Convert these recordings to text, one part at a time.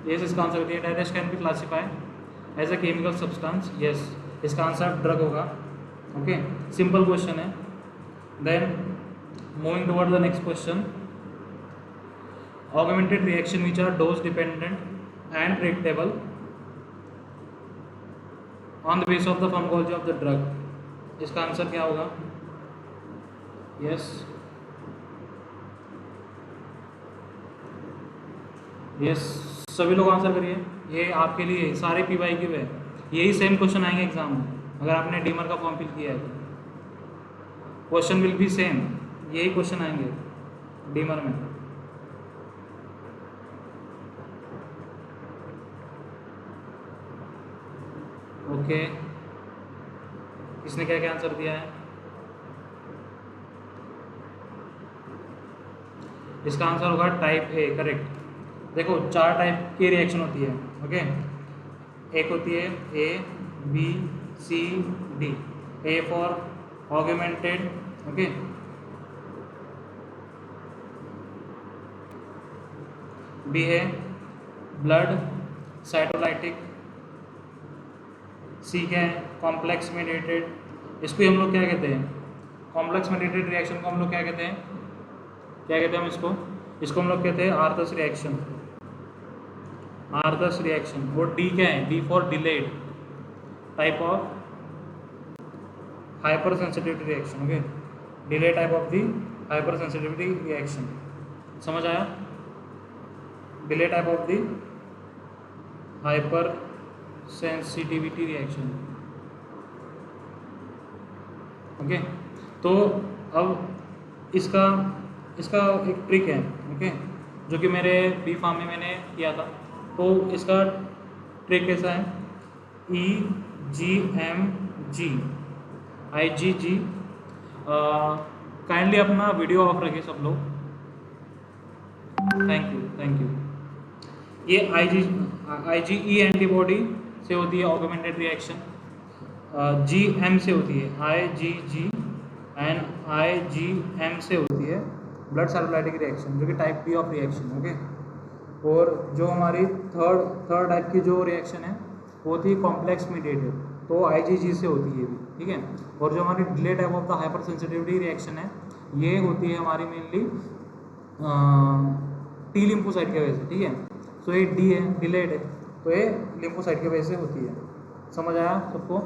Yes, इसका answer होती है डाइडैश can be classify as a chemical substance. Yes, इसका आंसर ड्रग होगा। ओके, सिंपल क्वेश्चन है। Then moving toward the next question, augmented reaction which are dose dependent and predictable on the base of the pharmacology of the drug. इसका answer क्या होगा? Yes, yes, सभी लोग answer करिए। ये आपके लिए सारे पीवाई के है, यही सेम क्वेश्चन आएंगे एग्जाम में अगर आपने डीमर का फॉर्म फिल किया है तो। क्वेश्चन विल बी सेम, यही क्वेश्चन आएंगे डीमर में। ओके, किसने क्या क्या आंसर दिया है? इसका आंसर होगा टाइप ए, करेक्ट। देखो 4 टाइप की रिएक्शन होती है। ओके, एक होती है A B C D. A for augmented, okay, B है ब्लड साइटोलाइटिक, सी क्या है कॉम्प्लेक्स मेडिएटेड। इसको हम लोग क्या कहते हैं? कॉम्प्लेक्स मेडिएटेड रिएक्शन को हम लोग क्या कहते हैं? क्या कहते हैं हम इसको हम लोग कहते हैं आर्थस रिएक्शन, आर्थस रिएक्शन। और डी क्या है? D for delayed type of hyper sensitivity reaction. Okay, delay type of the hyper sensitivity reaction. समझ आया? Delay type of the hyper sensitivity reaction. Okay, तो अब इसका एक ट्रिक है, ओके, जो कि मेरे बी फार्म में मैंने किया था। तो इसका ट्रिक कैसा है? ई जी एम जी आई जी जी। काइंडली अपना वीडियो ऑफ रखिए सब लोग, थैंक यू थैंक यू। ये IgE एंटीबॉडी से होती है ऑगमेंटेड रिएक्शन, GM से होती है IgG एंड IgM से होती है ब्लड सेलुलाइटिक रिएक्शन, जो कि type B of reaction. Okay, और जो हमारी थर्ड टाइप की जो रिएक्शन है वो होती है कॉम्प्लेक्स मीडिएटेड, तो IgG से होती है भी, ठीक है। और जो हमारी delay type of the hypersensitivity reaction है ये होती है हमारी मेनली T लिम्फोसाइट की वजह से, ठीक है। सो ये डी है, डिलेड है, तो ये लिम्फोसाइट की वजह से होती है। समझ आया सबको?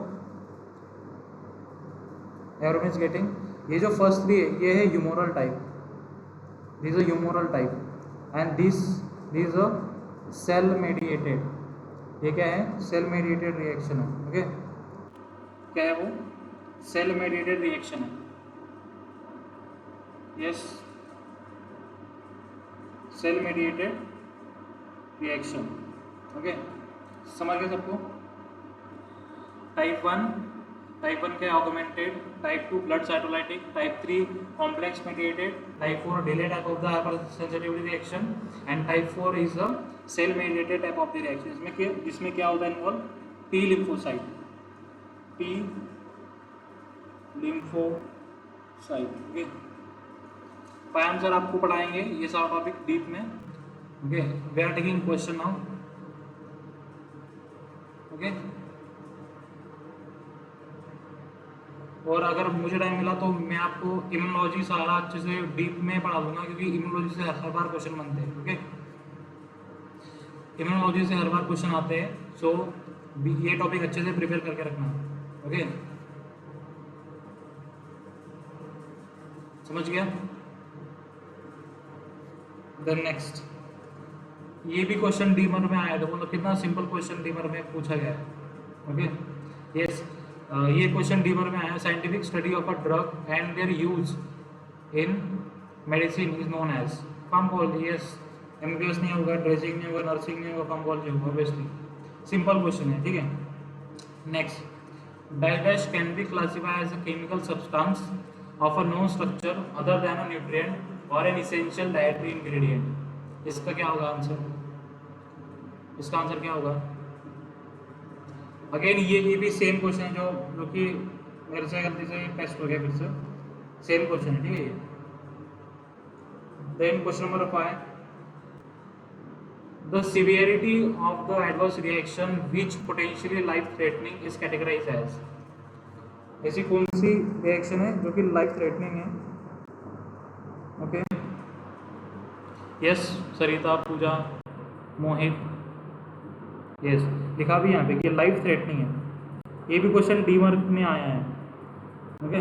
Everyone is getting? ये जो फर्स्ट 3 है ये है humoral type, this is humoral type and this is a cell mediated. ये क्या है? सेल मेडिएटेड रिएक्शन है। ओके, क्या है वो? सेल मेडिएटेड रिएक्शन है। Yes, cell mediated reaction. Okay, समझ गए सबको? टाइप 1 क्या augmented, type 2 blood cytolytic, type 3 complex mediated, type 4 delay type of the hypersensitivity reaction and type 4 is a cell mediated type of the reaction. जिसमें क्या होता है involve? T lymphocyte, T lymphocyte. Okay, Payam sir आपको पढ़ाएंगे ये सारा topic deep में। Okay, we are taking question now. Okay, और अगर मुझे टाइम मिला तो मैं आपको इम्यूनोलॉजी सारा अच्छे से डीप में पढ़ा दूंगा, क्योंकि इम्यूनोलॉजी से हर बार क्वेश्चन बनते हैं। ओके, इम्यूनोलॉजी से हर बार क्वेश्चन आते हैं, सो ये टॉपिक अच्छे से प्रिपेयर करके रखना। ओके, समझ गया? देन नेक्स्ट, ये भी क्वेश्चन डीमर में आया, देखो मतलब कितना सिंपल क्वेश्चन डीमर में पूछा गया है। ओके, यस, ये क्वेश्चन डीमर में आया। Scientific study of a drug and their use in medicine is known as pharmacology. Yes, MBBS नहीं होगा, ड्रेसिंग नहीं होगा, नर्सिंग नहीं होगा, फार्माकोलॉजी होगा ऑब्वियसली। सिंपल क्वेश्चन है, ठीक है। Next, dash can be classified as a chemical substance of a known structure other than a nutrient or an essential dietary ingredient. इसका क्या होगा आंसर? इसका आंसर क्या होगा? अगेन ये भी सेम क्वेश्चन है जो कि मेरे से गलती से टेस्ट हो गया, फिर से सेम क्वेश्चन है, ठीक है। Then question number 5, the severity of the adverse reaction which potentially life threatening is categorize as. ऐसी कौन सी रिएक्शन है जो कि लाइफ थ्रेटनिंग है? Okay, yes Sarita, Pooja, Mohit, yes लिखा भी यहाँ पे कि लाइफ थ्रेटनिंग है। ये भी क्वेश्चन डी मार्क में आया है। ओके,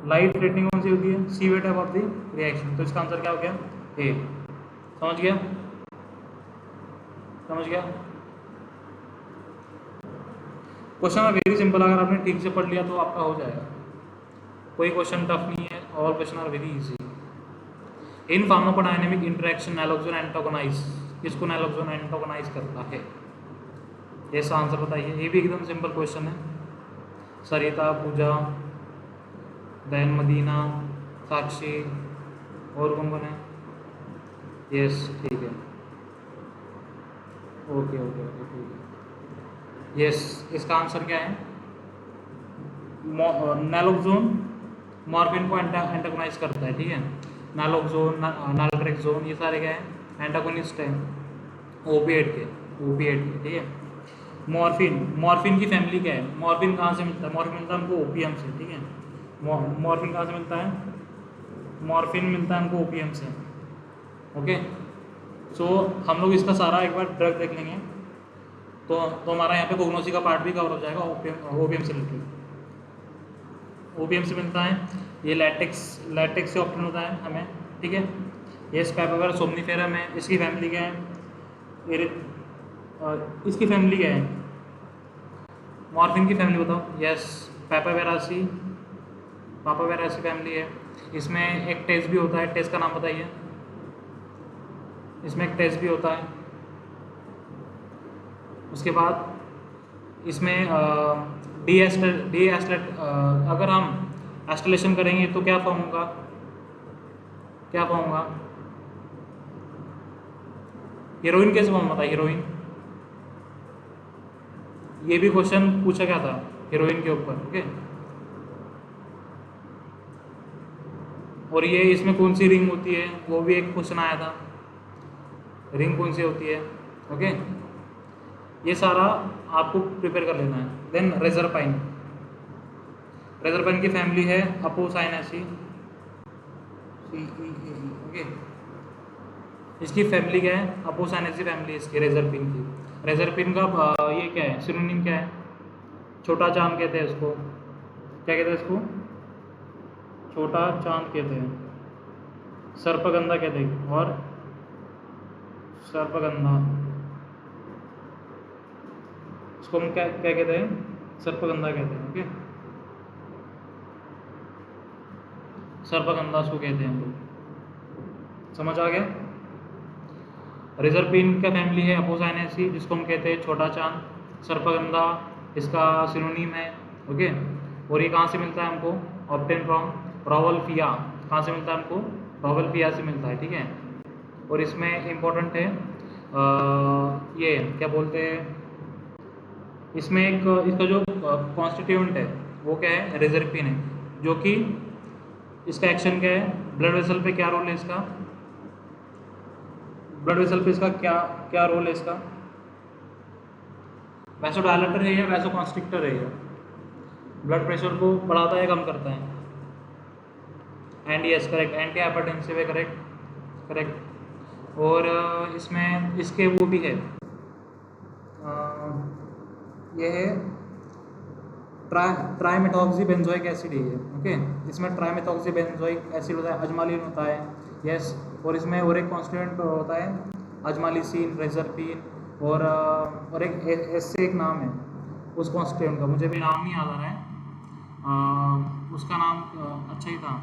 लाइफ थ्रेटनिंग कौन सी होती है? Severe type of the reaction. तो इसका आंसर क्या हो गया? ए। समझ गया? समझ गया? क्वेश्चन वेरी सिंपल, अगर आपने ठीक से पढ़ लिया तो आपका हो जाएगा। कोई क्वेश्चन टफ नहीं है, all question are very easy. In pharmacodynamic interaction naloxone antagonise, किसको नैलोक्सोन एंटागोनाइज करता है? ये आंसर बताइए। ये भी एकदम सिंपल क्वेश्चन है। सरिता, पूजा, दैन मदीना, साक्षी, और कौन कौन है? यस ठीक है, ओके ओके ओके ठीक है। यस, इसका आंसर क्या है? नैलोक्सोन मॉर्फिन को एंटागोनाइज करता है, ठीक है। नैलोक्सोन, नाल्ट्रेक्सोन, ये सारे क्या है? एंटागोनिस्ट हैं ओपिएट के, ठीक है। मॉर्फिन की फैमिली क्या है? मॉर्फिन कहाँ से मिलता है? मॉर्फिन मिलता है हमको ओपीएम से, ठीक है। मॉर्फिन कहाँ से मिलता है? मॉर्फिन मिलता है हमको ओपीएम से। ओके, सो हम लोग इसका सारा एक बार ड्रग देख लेंगे तो हमारा यहाँ पे कोग्नोसी का पार्ट भी कवर हो जाएगा। ओपीएम से रिलेटेड, ओपीएम से मिलता है। ये लैटेक्स से ऑप्टेन होता है हमें, ठीक है। ये स्पैपावेरा सोमनीफेरम है, इसकी फैमिली क्या है? इसकी फैमिली क्या है? मॉर्फिन की फैमिली बताओ। यस, पापावेरासी फैमिली है। इसमें एक टेस्ट भी होता है, टेस्ट का नाम बताइए। इसमें एक टेस्ट भी होता है। उसके बाद इसमें अगर हम एस्टिलेशन करेंगे तो क्या फॉर्म होगा? हीरोइन कैसे फॉर्म होता है? हीरोइन, ये भी क्वेश्चन पूछा गया था हीरोइन के ऊपर। ओके, और ये इसमें कौन सी रिंग होती है? वो भी एक क्वेश्चन आया था, रिंग कौन सी होती है? ओके, ये सारा आपको प्रिपेयर कर लेना है। देन रेजरपाइन की फैमिली है अपोसाइनेसी, ओके। इसकी फैमिली क्या है? अपोसाइनेसी फैमिली इसकी, रेजरपिन की। रेजरपिन का ये क्या है? सिनोनिम क्या है? छोटा चांद कहते हैं इसको। क्या कहते हैं इसको? छोटा चांद कहते हैं, सर्पगंधा कहते हैं, और सर्पगंधा, इसको हम क्या कहते हैं? सर्पगंधा कहते हैं। ओके, सर्पगंधा इसको कहते हैं हम लोग। समझ आ गया? रेजरपिन का फैमिली है अपोसाइनेसी, जिसको हम कहते हैं छोटा चांद। सर्पगंधा इसका सिनोनिम है। ओके, और ये कहाँ से मिलता है हमको? Obtain from Rauwolfia. कहाँ से मिलता है हमको? रॉवल्फिया से मिलता है, ठीक है। और इसमें इम्पोर्टेंट है ये क्या बोलते हैं, इसमें एक इसका जो कॉन्स्टिट्यूएंट है वो क्या है? रेजरपिन है, जो कि इसका एक्शन क्या है? ब्लड वेसल पे क्या रोल है इसका? ब्लड वेसल पे इसका क्या रोल है इसका? वैसोडायलेटर है या वैसोकॉन्स्ट्रिक्टर है? ये ब्लड प्रेशर को बढ़ाता है, कम करता है? And yes correct, anti hypertensive है, करेक्ट। और इसमें इसके वो भी है, ये है ट्राइमेथॉक्सी बेंजोइक एसिड है ये। ओके, इसमें ट्राइमेथॉक्सी बेंजोइक एसिड होता है, अजमालिन होता है। यस, और इसमें और एक कॉन्स्टिट्यूएंट होता है अजमालिसिन, रेजरपिन, और एक ऐसे एक नाम है उस कॉन्स्टिट्यूएंट का, मुझे भी नाम नहीं याद आ रहा है। उसका नाम अच्छा ही था।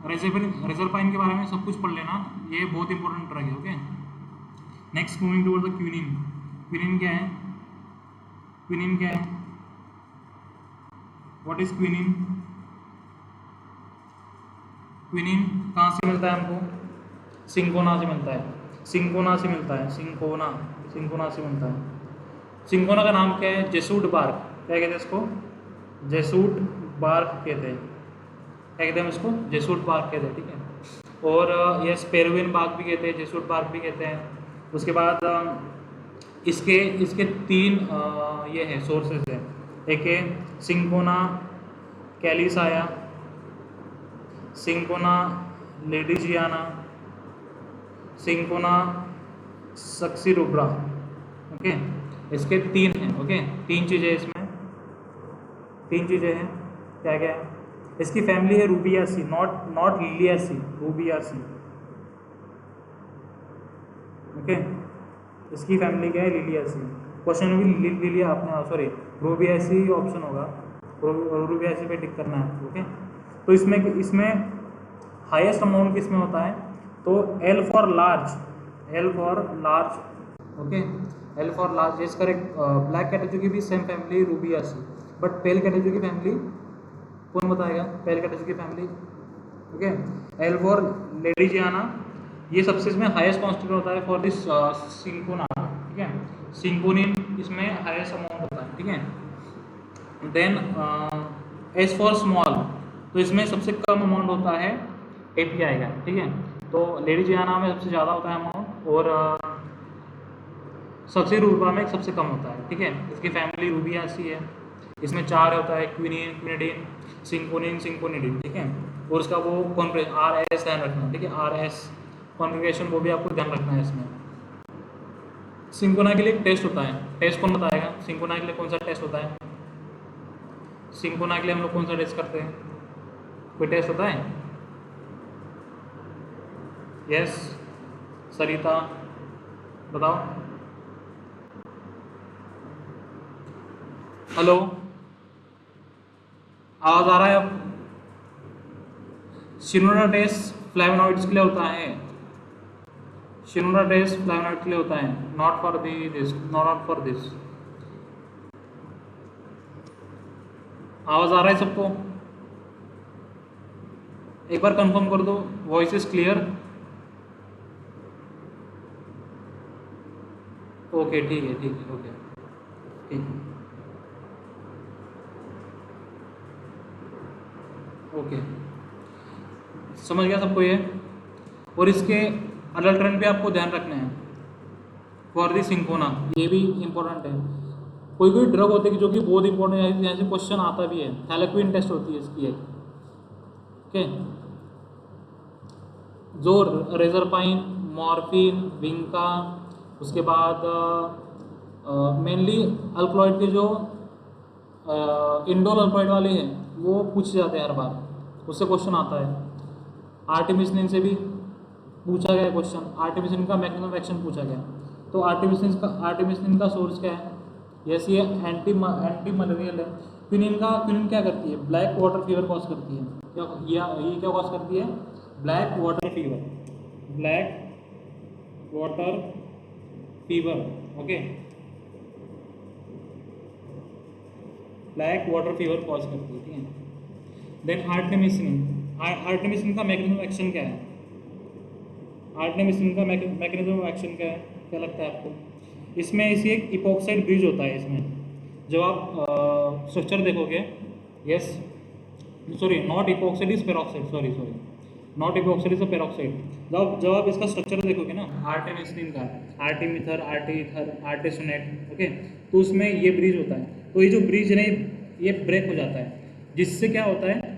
रेजरपाइन के बारे में सब कुछ पढ़ लेना, ये बहुत इंपॉर्टेंट ड्रग है। Okay, next moving toward the quinine. Quinine क्या है? What is quinine? क्विनिन कहाँ से मिलता है हमको? सिंकोना से मिलता है। सिंकोना से मिलता है। सिंकोना का नाम क्या है? जेसूट बार्क। क्या कहते हैं इसको? जेसूट बार्क कहते हैं। क्या कहते हैं इसको? जेसूट बार्क कहते हैं, ठीक है। और यस पेरुवियन बाग भी कहते हैं, जेसूट बाग भी कहते हैं। उसके बाद इसके इसके तीन ये है सोर्सेज है। एक है सिंकोना कैलिसाया, सिंकोना लेडिजियाना, सिंकोना सक्सीरुब्रा। ओके, इसके तीन हैं। ओके, तीन चीज़ें इसमें, तीन चीज़ें हैं। क्या क्या है? इसकी फैमिली है रूबियासी, नॉट नॉट लिलियासी, रूबियासी। ओके, इसकी फैमिली क्या है? लिलियासी। क्वेश्चन में भी लिलिया आपने सॉरी रूबियासी ऑप्शन होगा, रूबियासी पे टिक करना है। ओके, तो इसमें इसमें हाईएस्ट अमाउंट किसमें होता है? तो L for large, L for large. Okay, L for large is correct. Black category की भी same family Rubiaceae, but pale category की फैमिली कौन बताएगा? पेल कैटेगरी की family. Okay, L for Ledgeriana, ये सबसे इसमें हाईएस्ट कॉन्स्टिट्यूट होता है फॉर दिस सिंकोना। ठीक है, सिंकोनिन इसमें हाईएस्ट अमाउंट होता है। ठीक है, देन एस फॉर स्मॉल, तो इसमें सबसे कम अमाउंट होता है एपीआई का। ठीक है, तो लेडिजियाना में सबसे ज़्यादा होता है अमाउंट, और सबसे रूबा में सबसे कम होता है। ठीक है, इसकी फैमिली रूबियासी है। इसमें चार होता है, क्विनिन, क्विनिडिन, सिंकोनिन, सिंकोनिडिन। ठीक है, और उसका वो आर एस ध्यान रखना। ठीक है, आर एस कॉन्फ़िगरेशन वो भी आपको ध्यान रखना है इसमें। सिंकोना के लिए एक टेस्ट होता है, टेस्ट कौन बताएगा? सिंकोना के लिए कौन सा टेस्ट होता है? सिंकोना के लिए हम लोग कौन सा टेस्ट करते हैं? कोई टेस्ट होता है? यस सरिता बताओ। हेलो, आवाज आ रहा है अब? शिनोडा टेस्ट फ्लैवोनॉइड्स के लिए होता है, शिनोडा टेस्ट फ्लैवोनॉइड के लिए होता है, not for this, not for this. आवाज आ रहा है सबको? एक बार कंफर्म कर दो, वॉइस इज क्लियर? ओके ठीक है, ठीक है, ओके ठीक है, ओके समझ गया सबको ये। और इसके अल्टरनेट भी आपको ध्यान रखना है फॉर दी सिंकोना, ये भी इंपॉर्टेंट है। कोई कोई ड्रग होती है जो कि बहुत इंपॉर्टेंट है, यहाँ से क्वेश्चन आता भी है। थैलेक्विन टेस्ट होती है इसकी एक। ओके, जो रेजरपाइन, मॉर्फिन, विंका, उसके बाद मेनली अल्कलॉइड के जो इंडोल अल्कलॉइड वाले हैं वो पूछे जाते हैं हर बार, उससे क्वेश्चन आता है। आर्टिमिसिनिन से भी पूछा गया क्वेश्चन, आर्टिमिसिनिन का मैकेनिज्म ऑफ एक्शन पूछा गया। तो आर्टिमिसिनिन का सोर्स क्या है? यस, ये एंटी मलेरियल है। क्विनिन क्या करती है? ब्लैक वाटर फीवर कॉज करती है। ये क्या कॉज करती है? Black water fever, black water fever. Okay, black water fever cause करती है। ठीक है, देन आर्टेमिसिनिन का मैकेनिज्म ऑफ एक्शन क्या है? आर्टेमिसिनिन का मैकेनिज्म ऑफ एक्शन क्या है? क्या लगता है आपको? इसमें इसी एक इपॉक्साइड ब्रिज होता है इसमें। जब आप स्ट्रक्चर देखोगे, yes sorry not epoxide is peroxide, sorry not epoxide is peroxide. जब आप इसका स्ट्रक्चर देखोगे ना आर्टेमिसिनिन का, आर्टिमिथर, आर्टीथर, आर्टेसोनेट, ओके, तो उसमें ये ब्रिज होता है। तो ये जो ब्रिज है ये ब्रेक हो जाता है, जिससे क्या होता है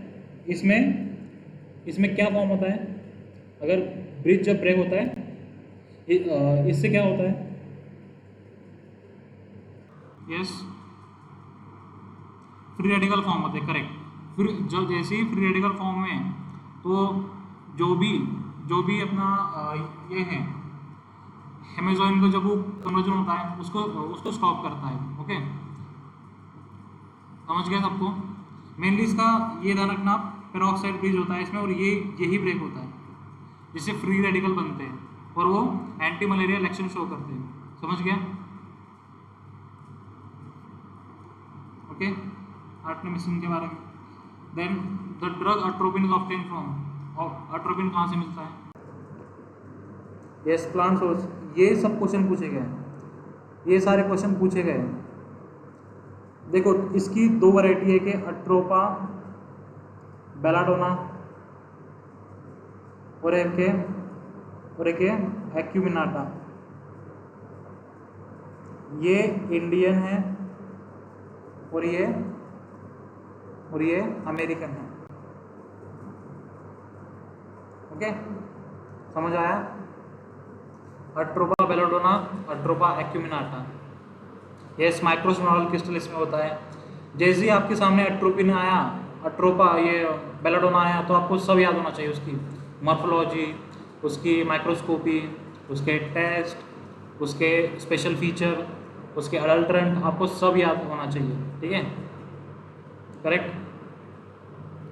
इसमें क्या फॉर्म होता है? अगर ब्रिज जब ब्रेक होता है इससे क्या होता है? यस, फ्री रेडिकल फॉर्म होते हैं, करेक्ट। फिर जब जैसे ही फ्री रेडिकल फॉर्म में, तो जो भी अपना ये है हेमेजोइन का जब वो कन्वर्जन होता है उसको स्टॉप करता है। ओके, समझ गया सबको? मेनली इसका ये ध्यान रखना, पेरोक्साइड ब्रिज होता है इसमें, और यही ब्रेक होता है जिससे फ्री रेडिकल बनते हैं और वो एंटी मलेरियल एक्शन शो करते हैं। समझ गया? ओके, आर्टेमिसिन के बारे में। Then the drug atropine is obtain from, और अट्रोपिन कहाँ से मिलता है? Yes, plant source. ये सब क्वेश्चन पूछे गए हैं, ये सारे क्वेश्चन पूछे गए हैं। देखो इसकी दो वैरायटी है कि अट्रोपा बेलाडोना और एक है एक्यूमिनाटा। ये इंडियन है और ये अमेरिकन है। ओके, समझ आया? अट्रोपा बेलाडोना, अट्रोपा एक्यूमिनाटा। यस, माइक्रोस्मॉल क्रिस्टल इसमें होता है। जैसे ही आपके सामने अट्रोपिन आया, अट्रोपा ये बेलाडोना आया, तो आपको सब याद होना चाहिए, उसकी मॉर्फोलॉजी, उसकी माइक्रोस्कोपी, उसके टेस्ट, उसके स्पेशल फीचर, उसके अडल्ट्रेंट, आपको सब याद होना चाहिए। ठीक है, करेक्ट,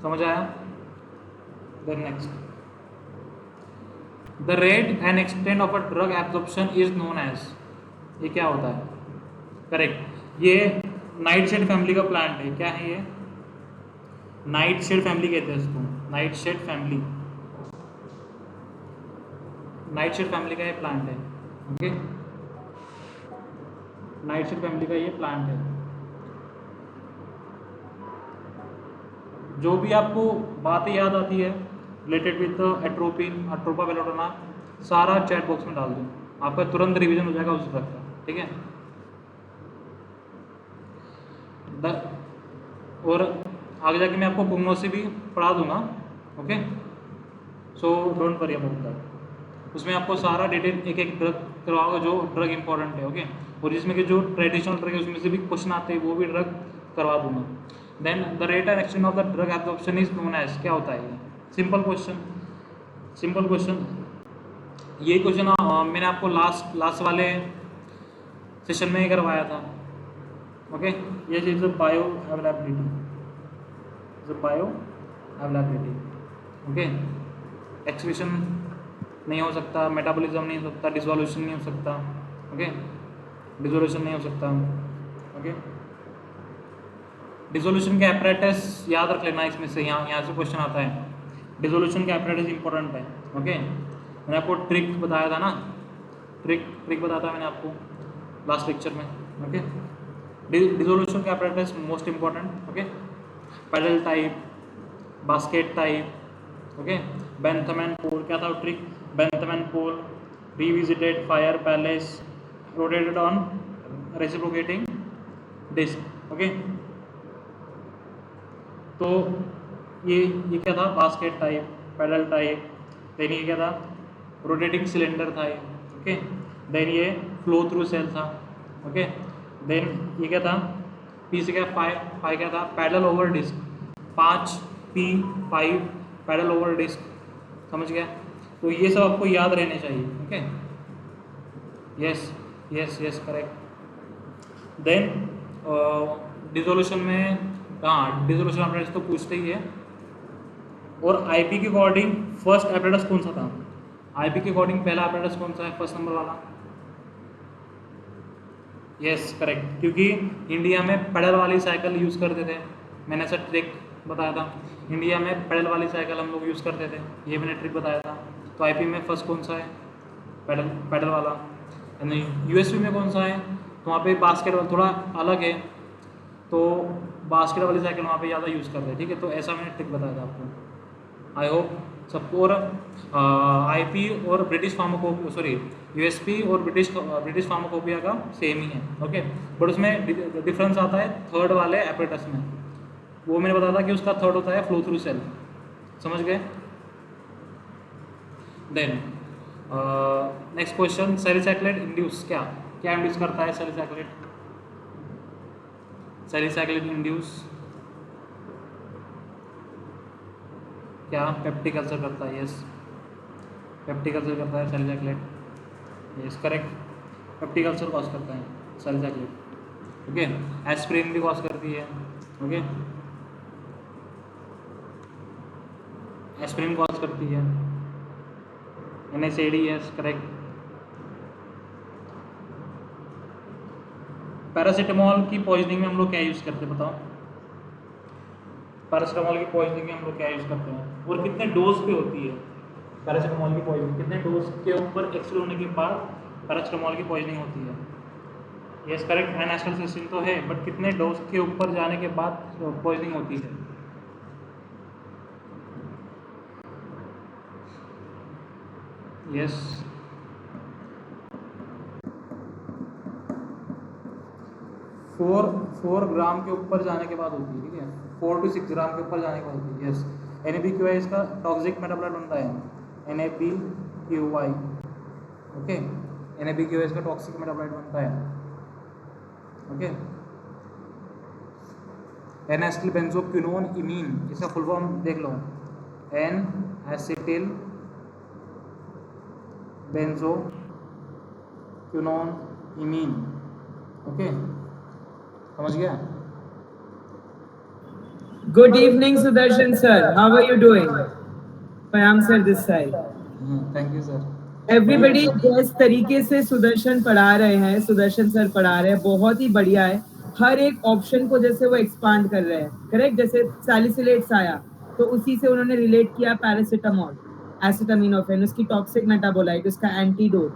समझ आया? Then next, the rate and extent of a drug absorption is known as. ये क्या होता है? करेक्ट, ये नाइटशेड फैमिली का प्लांट है। क्या है ये? नाइटशेड फैमिली कहते हैं इसको, नाइटशेड फैमिली, नाइटशेड फैमिली का ये प्लांट है। ओके, नाइटशेड फैमिली का ये प्लांट है। जो भी आपको बातें याद आती है रिलेटेड विद एट्रोपिन, अट्रोपा बेलाडोना, सारा चैट बॉक्स में डाल दूँ, आपका तुरंत रिवीजन हो जाएगा उस ड्रग का। ठीक है, और आगे जाके मैं आपको पुग्नोसी भी पढ़ा दूंगा। Okay, so don't worry about that. उसमें आपको सारा डिटेल एक एक ड्रग करवाओगे जो ड्रग इंपॉर्टेंट है। ओके, और जिसमें कि जो ट्रेडिशनल ड्रग है उसमें से भी क्वेश्चन आते हैं, वो भी ड्रग करवा दूंगा। Then the rate and extent of the drug absorption is known as. क्या होता है ये? Simple question, simple question. ये क्वेश्चन मैंने आपको लास्ट वाले सेशन में ही करवाया था। ओके, ये चीज़ bioavailability, bioavailability. Okay, excretion नहीं हो सकता, मेटाबॉलिज्म नहीं हो सकता, डिसोल्यूशन नहीं हो सकता। ओके, डिसोल्यूशन नहीं हो सकता। ओके, डिसोल्यूशन के apparatus याद रख लेना, इसमें से यहाँ से क्वेश्चन आता है। डिसोल्यूशन के apparatus इंपॉर्टेंट है। ओके, मैंने आपको ट्रिक बताया था ना, ट्रिक बताया था मैंने आपको लास्ट लेक्चर में। ओके, डिसोल्यूशन के apparatus most important. Okay, paddle type, basket type. Okay, Bentham and pole, क्या था ट्रिक? Bentham and pole, revisited, fire palace, rotated on reciprocating disc. Okay, तो ये क्या था? Basket type, paddle type. Then ये क्या था? रोटेटिंग सिलेंडर था ये। ओके, देन ये फ्लो थ्रू सेल था। ओके, देन ये क्या था? पी से क्या? फाइव क्या था? Pedal over disc, 5P5 pedal over disc. समझ गया? तो ये सब आपको याद रहने चाहिए। Okay, yes correct. Then dissolution में, हाँ डिसोल्यूशन apparatus तो पूछते ही है। और आईपी के अकॉर्डिंग फर्स्ट apparatus कौन सा था? आईपी के अकॉर्डिंग पहला apparatus कौन सा है? फर्स्ट नंबर वाला। यस करेक्ट, क्योंकि इंडिया में पैडल वाली साइकिल यूज़ करते थे। मैंने ऐसा ट्रिक बताया था, इंडिया में पैडल वाली साइकिल हम लोग यूज़ करते थे, ये मैंने ट्रिक बताया था। तो आईपी में फर्स्ट कौन सा है? पैडल वाला। यूएसपी में कौन सा है? तो वहाँ पे बास्केट वाला थोड़ा अलग है, तो बास्केट वाली साइकिल वहाँ पे ज़्यादा यूज़ करते हैं। ठीक है, तो ऐसा मैंने ट्रिक बताया था आपको। आई होप सबको। और आईपी और ब्रिटिश फार्माकोपिया, सॉरी यूएसपी और ब्रिटिश फार्माकोपिया का सेम ही है। ओके, बट उसमें डिफरेंस आता है थर्ड वाले apparatus में। वो मैंने बताया था कि उसका थर्ड होता है फ्लो थ्रू सेल। समझ गए? Then next question, salicylate induce क्या इंड्यूस करता है? सेलिसाइक्लेट इंड्यूस क्या? पेप्टिक अल्सर करता है। यस, पेप्टिक अल्सर करता है salicylate. Yes correct, peptic ulcer cause करता है सेलिसाइक्लेट। ओके, एस्पिरिन भी कॉज करती है। ओके, एस्पिरिन कॉज करती है, NSAID। Yes correct. पैरासीटामोल की पॉइजनिंग में हम लोग क्या यूज़ करते हैं बताओ? पैरासीटामोल की पॉइजनिंग में हम लोग क्या यूज़ करते हैं और कितने डोज पे होती है पैरासीटामोल की पॉइजनिंग? कितने डोज के ऊपर एक्सरे होने के बाद पैरासीटामोल की पॉइजनिंग होती है? यस करेक्ट, N-acetylcysteine तो है, बट कितने डोज के ऊपर जाने के बाद पॉइजनिंग होती है? यस 4 ग्राम के ऊपर जाने के बाद होती है, ठीक है, 4 to 6 ग्राम के ऊपर जाने के बाद होती है। यस NaBQI इसका टॉक्सिक मेटाबोलाइट बनता है NaBQI, ओके, NaBQI इसका टॉक्सिक मेटाबोलाइट बनता है, okay. N acetyl benzoquinone imine, इसका फुल फॉर्म देख लो, N acetyl benzoquinone imine, okay, समझ गया? Good evening, Sudarshan sir. How are you doing? Payam sir this side. Thank you sir. Everybody जिस तरीके से सुदर्शन पढ़ा रहे हैं, सुदर्शन सर पढ़ा रहे हैं, बहुत ही बढ़िया है। हर एक ऑप्शन को जैसे वो एक्सपांड कर रहे हैं, करेक्ट। जैसे सैलिसिलेट्स आया तो उसी से उन्होंने रिलेट किया पैरासिटामोल, एसिटामिनोफेन, उसकी टॉक्सिक मेटाबोलाइट, उसका एंटीडोट।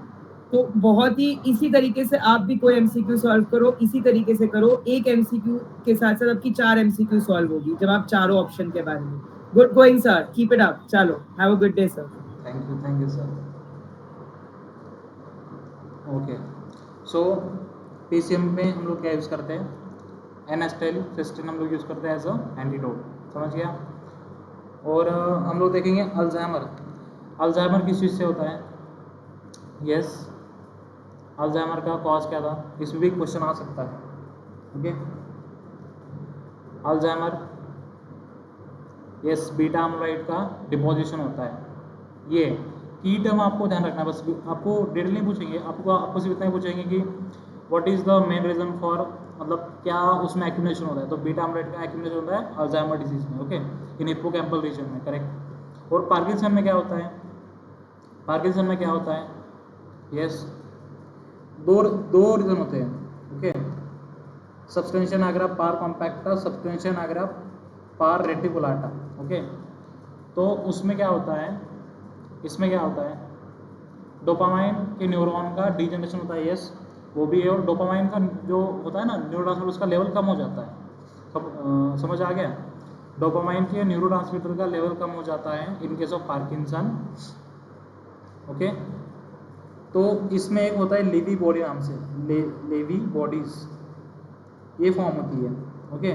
तो बहुत ही इसी तरीके से आप भी कोई एमसीक्यू सॉल्व करो, इसी तरीके से करो। एक एमसीक्यू के साथ साथ आपकी 4 एमसीक्यू सॉल्व होगी जब आप चारों ऑप्शन के बारे में। Good going sir, keep it up. चलो, have a good day sir. Thank you sir. Okay, so PCM में हम लोग क्या यूज़ करते हैं, एनास्टेल सिस्टीन हम लोग यूज़ करते हैं एज अ एंटीडोट, समझ गया। और हम लोग देखेंगे अल्जाइमर किस चीज़ से होता है। यस अल्जाइमर का कॉज क्या था, इसमें भी क्वेश्चन आ सकता है, ओके। अल्जाइमर, यस बीटा एमाइलोइड का डिपोजिशन होता है। ये की टर्म आपको ध्यान रखना है, बस आपको डिटेल नहीं पूछेंगे, आपको सिर्फ इतना ही पूछेंगे कि what is the main reason for, मतलब क्या उसमें एक्यूमुलेशन होता है। तो बीटा एमाइलोइड का एक्यूमुलेशन होता है अल्जाइमर डिजीज में, ओके, इन हिप्पोकैम्पल रीजन में, करेक्ट। और पार्किंसन में क्या होता है, यस दो रीजन होते हैं, ओके। सब्सटेंशिया निग्रा पार कॉम्पैक्टा, सब्सटेंशिया निग्रा पार रेटिकुलाटा, ओके। तो उसमें क्या होता है, इसमें क्या होता है, डोपामाइन के न्यूरॉन का डीजनरेशन होता है, यस वो भी है। और डोपामाइन का जो होता है ना न्यूरोट्रांसमीटर, उसका लेवल कम हो जाता है, समझ आ गया। डोपामाइन के न्यूरोट्रांसमीटर का लेवल कम हो जाता है in case of Parkinson, okay. तो इसमें एक होता है लेवी बॉडी नाम से, लेवी बॉडीज, ये फॉर्म होती है, ओके।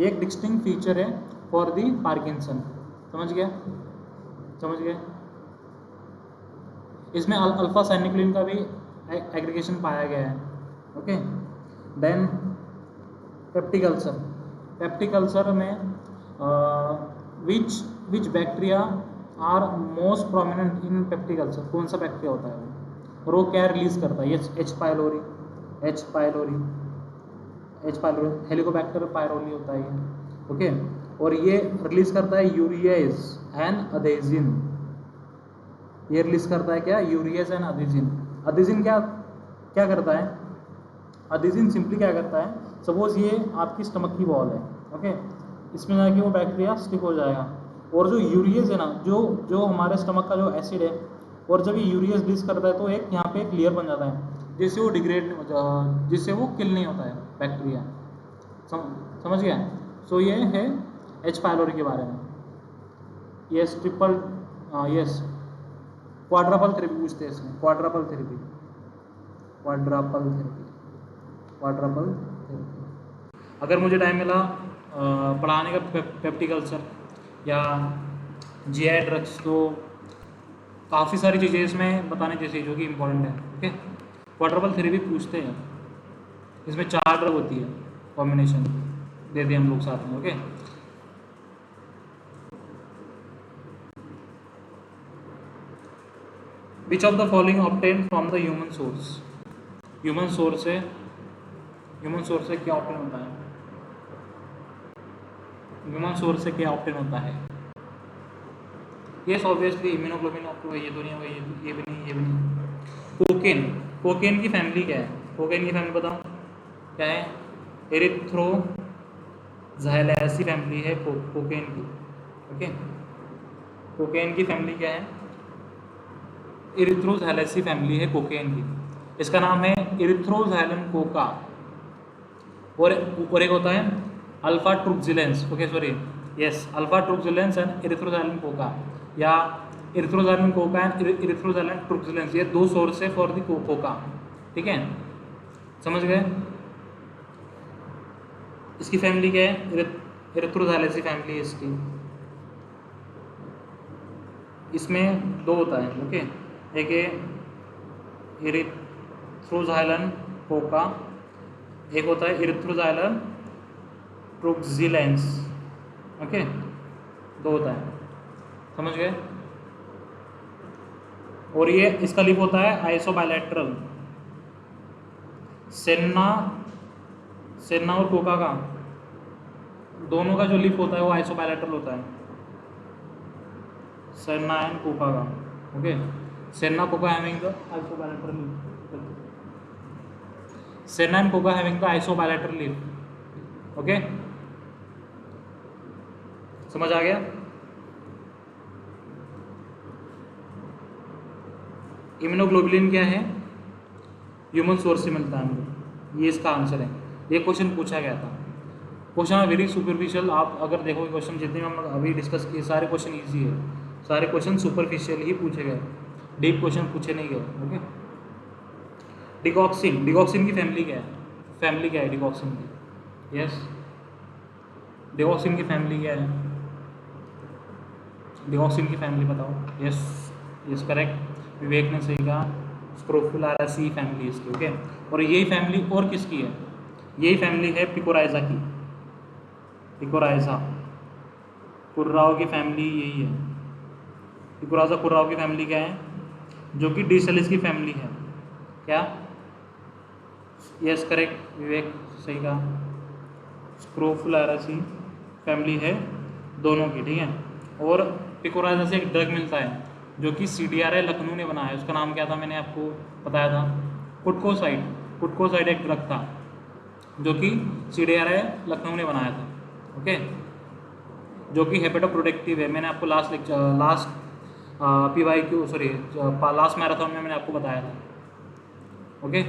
ये एक डिस्टिंक्ट फीचर है फॉर दी पार्किंसन, समझ गया। इसमें अल्फा साइनिक्लिन का भी एग्रीगेशन पाया गया है, ओके। देन पेप्टिक अल्सर में which bacteria are most prominent in peptic ulcer, कौन सा बैक्टीरिया होता है वो, और वो क्या रिलीज करता है, एच पाइलोरी, हेलिकोबैक्टर पायरोली होता है ये, ओके। और ये रिलीज करता है यूरियाज एंड अडेजिन, ये रिलीज करता है क्या, यूरियाज एंड अडेजिन क्या करता है, अडेजिन सिंपली क्या करता है, सपोज ये आपकी स्टमक की वॉल है, ओके, इसमें जाके वो बैक्टीरिया स्टिक हो जाएगा। और जो यूरियाज है ना, जो हमारे स्टमक का जो एसिड है, और जब ये यूरियाज रिलीज करता है तो एक यहाँ पे एक लेयर बन जाता है जिससे वो डिग्रेड, जिससे वो किल नहीं होता है बैक्टीरिया, समझ गया। सो ये है एच पाइलोरी के बारे में। यस क्वाड्रपल थेरेपी पूछते हैं इसमें, क्वाड्रपल थेरेपी। अगर मुझे टाइम मिला पढ़ाने का पेप्टिक अल्सर या GI ड्रग्स, तो काफ़ी सारी चीज़ें इसमें बताने जैसी जो कि इम्पोर्टेंट है, ओके। क्वाड्रपल थेरेपी पूछते हैं, इसमें 4 ड्रग होती है, कॉम्बिनेशन दे दिए हम लोग साथ में, okay. Which of the following obtain from the human source, human source से क्या ऑब्टेन होता है, ह्यूमन सोर्स से क्या ऑब्टेन होता है। यस ऑब्वियसली इम्यूनोग्लोबिन आपको, ये तो नहीं होगा, ये भी नहीं। कोकेन की फैमिली क्या है, कोकेन की फैमिली बताओ क्या है, एरिथ्रोज़ाइलेसी फैमिली है कोकेन की, ओके। कोकेन की फैमिली क्या है, एरिथ्रोज़ाइलेसी फैमिली है कोकेन की, इसका नाम है एरिथ्रोज़ाइलम कोका। और एक होता है alpha truxillines, okay sorry, yes alpha truxillines and Erythroxylum coca, या इरिथ्रोजाइलन कोका एंड इरिथ्रोजाइलन ट्रुक्सिलेंस, ये दो सोर्स है फॉर द कोका, ठीक है, समझ गए। इसकी फैमिली क्या है, इरिथ्रोजाइलेसी फैमिली है इसकी। इसमें दो होता है, ओके, एक है इरिथ्रोजाइलन कोका, एक होता है इरिथ्रोजाइलन ट्रुक्सिलेंस, ओके, दो होता है, समझ गए। और ये इसका लीफ होता है आइसोबायलैटरल, सेन्ना और कोका का दोनों का जो लीफ होता है वो आइसोबायलैटरल होता है, सेन्ना एंड कोका का, okay. Senna Coca having the isobilateral leaf, senna and Coca having the isobilateral leaf, okay, समझ आ गया। इम्यूनोग्लोबुलिन क्या है, ह्यूमन सोर्स से मिलता है हमको, ये इसका आंसर है। ये क्वेश्चन पूछा गया था, क्वेश्चन वेरी सुपरफिशियल। आप अगर देखोगे क्वेश्चन जितने हम अभी डिस्कस किए सारे क्वेश्चन इजी है, सारे क्वेश्चन सुपरफिशियल ही पूछे गए, डीप क्वेश्चन पूछे नहीं गए, ओके। डिगॉक्सिन, डिगॉक्सिन की फैमिली क्या है, फैमिली क्या है डिगॉक्सिन की, यस, डिगॉक्सिन की फैमिली क्या है, डिगॉक्सिन की फैमिली बताओ, यस, यस करेक्ट, विवेक ने सही कहा, स्क्रोफुलारेसी फैमिली इसकी, ओके। और यही फैमिली और किसकी है, यही फैमिली है पिकोराइजा की, पिकोराइजा कुर्राओ की फैमिली यही है। पिकोराइजा कुर्राओ की फैमिली क्या है, जो कि डिसेलिस की फैमिली है, क्या, यस करेक्ट, विवेक सही कहा, स्क्रोफुलारेसी फैमिली है दोनों की, ठीक है। और पिकोराइजा से एक ड्रग मिलता है जो कि CDRI लखनऊ ने बनाया है, उसका नाम क्या था, मैंने आपको बताया था, कुटकोसाइड, कुटकोसाइड एक ड्रग था जो कि CDRI लखनऊ ने बनाया था, ओके, जो कि हेपेटोप्रोटेक्टिव है। मैंने आपको last PYQ sorry last marathon में मैंने आपको बताया था, ओके।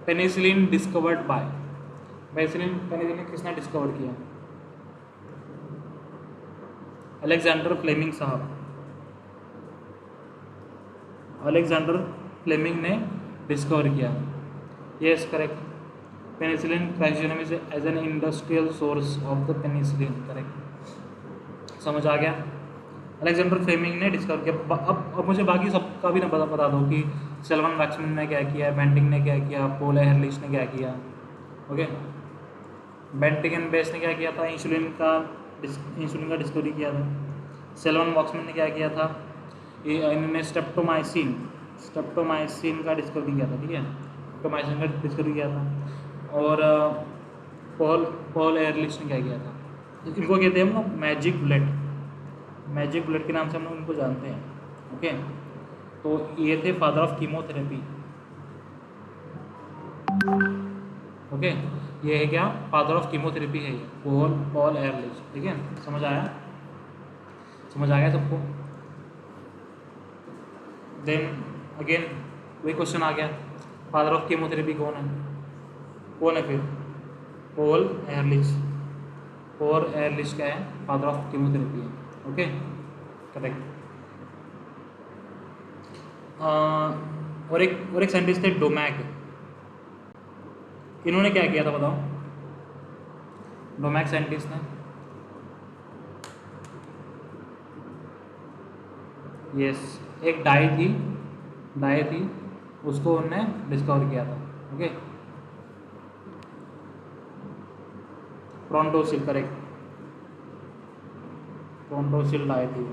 पेनिसिलिन डिस्कवर्ड बाय, पेनिसिलिन किसने डिस्कवर किया, अलेक्जेंडर फ्लेमिंग साहब, अलेक्जेंडर फ्लेमिंग ने डिस्कवर किया, yes correct. Penicillin chrysogenum is as an industrial source of the penicillin, correct, समझ आ गया। अलेक्जेंडर फ्लेमिंग ने डिस्कवर किया। अब मुझे बाकी सबका भी ना बता दो कि सेल्वन वैक्समैन ने क्या किया, बेंटिंग ने क्या किया, पोल एहरलिच ने क्या किया, ओके। बेंटिंग एंड बेस ने क्या किया था, इंसुलिन का डिस्कवरी किया था। सेल्वन वैक्समैन ने क्या किया था, इन्होंने स्ट्रेप्टोमाइसिन का डिस्कवरी किया था, ठीक है, स्ट्रेप्टोमाइसिन का डिस्कवरी किया था। और पॉल एहरलिच ने क्या किया था, इनको कहते हैं हम लोग मैजिक बुलेट के नाम से हम लोग इनको जानते हैं, ओके। तो ये थे फादर ऑफ कीमोथेरेपी, ओके, ये है क्या, फादर ऑफ कीमोथेरेपी है ये, पॉल एहरलिच, ठीक है, समझ आ गया सबको। देन अगेन वही क्वेश्चन आ गया, फादर ऑफ कीमोथेरेपी कौन है फिर, पॉल एहरलिच क्या है, फादर ऑफ कीमोथेरेपी है, ओके, करेक्ट। और एक साइंटिस्ट थे डोमैक, इन्होंने क्या किया था बताओ, डोमैक साइंटिस्ट ने, यस, एक डाई थी उसको उन्होंने डिस्कवर किया था, ओके, प्रोंटोसिल, करेक्ट, प्रोंटोसिल डाई थी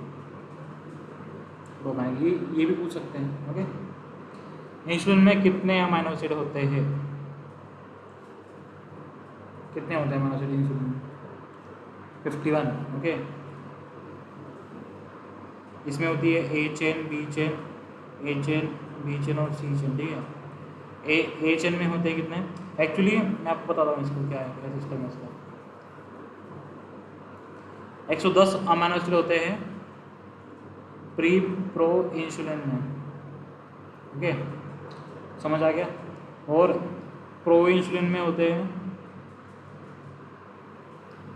डोमैक, ये भी पूछ सकते हैं, ओके। इंसुलिन में कितने अमाइनो एसिड होते हैं, कितने होते हैं अमाइनो एसिड इंसुलिन में, 51, ओके। इसमें होती है A चेन, B चेन, और C चेन, ठीक है। A चेन में होते हैं कितने, एक्चुअली मैं आपको बताता हूँ इसको क्या है, क्या सिस्टम है इसका। 110 अमाइनो एसिड होते हैं प्रो इंसुलिन में, ओके, समझ आ गया। और प्रो इंसुलिन में होते हैं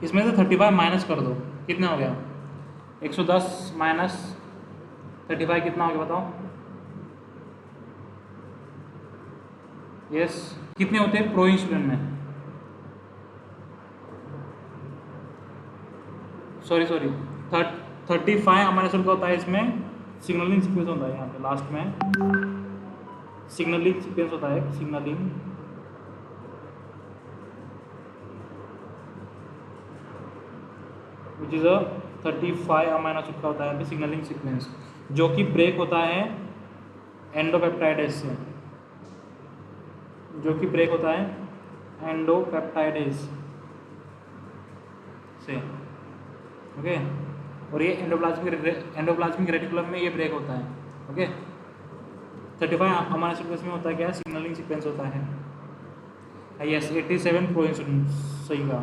इसमें से 35 माइनस कर दो, कितना हो गया? 110 माइनस 35 कितना हो गया बताओ? यस, कितने होते हैं प्रो इंसुलिन में? सॉरी 35 अमाइनो एसिड का होता है इसमें, सिग्नलिंग सीक्वेंस होता है यहाँ पे लास्ट में, सिग्नलिंग सीक्वेंस होता है, signalling which is a 35 amino acid का होता है यहाँ पे सिग्नलिंग सीक्वेंस, जो कि ब्रेक होता है एंडोपेप्टाइडेज से, जो कि ब्रेक होता है एंडोपेप्टाइडेज से, ओके। और ये एंडोप्लाज्मिक रेटिकुलम में ये ब्रेक होता है, ओके। 35 अमाइनो एसिड में होता है क्या? सिग्नलिंग सीक्वेंस होता है। यस, 87 प्रो इंसुलिन, सही कहा,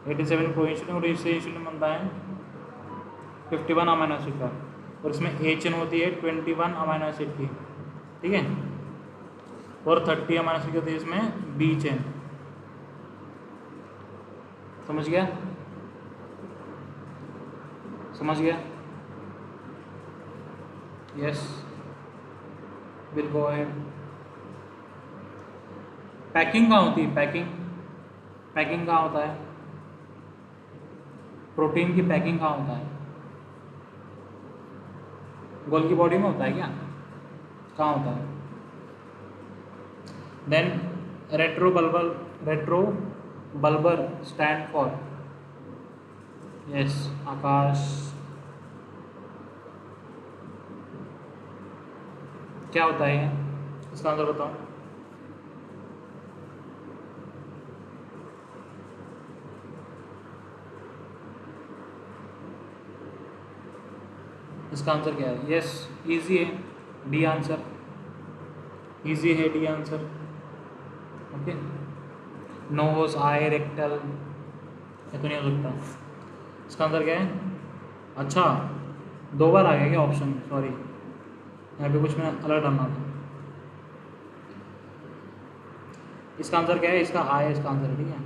87 प्रो इंसुलिन, और इससे इंसुलिन बनता है 51 अमाइनो एसिड का, और इसमें ए चेन होती है 21 अमाइनो एसिड की, ठीक है, और 30 अमाइनो एसिड की होती है इसमें बी चेन। समझ गया? समझ गया? Yes, will go ahead. Packing कहाँ होती है? पैकिंग कहाँ होता है? प्रोटीन की पैकिंग कहाँ होता है? गोल्गी बॉडी में होता है क्या? कहाँ होता है? Then retro bulbar stand for, yes Akash, क्या होता है ये? इसका आंसर बताओ। इसका आंसर क्या है? यस, इजी है, डी आंसर, इजी है डी आंसर, ओके। नोज, आई, रेक्टल, ये तो नहीं हो सकता। इसका आंसर क्या है? अच्छा, 2 बार आ गया क्या ऑप्शन? सॉरी, यहाँ पे कुछ मैं अलग डालना था। इसका आंसर क्या है? इसका आई है इसका आंसर, ठीक है,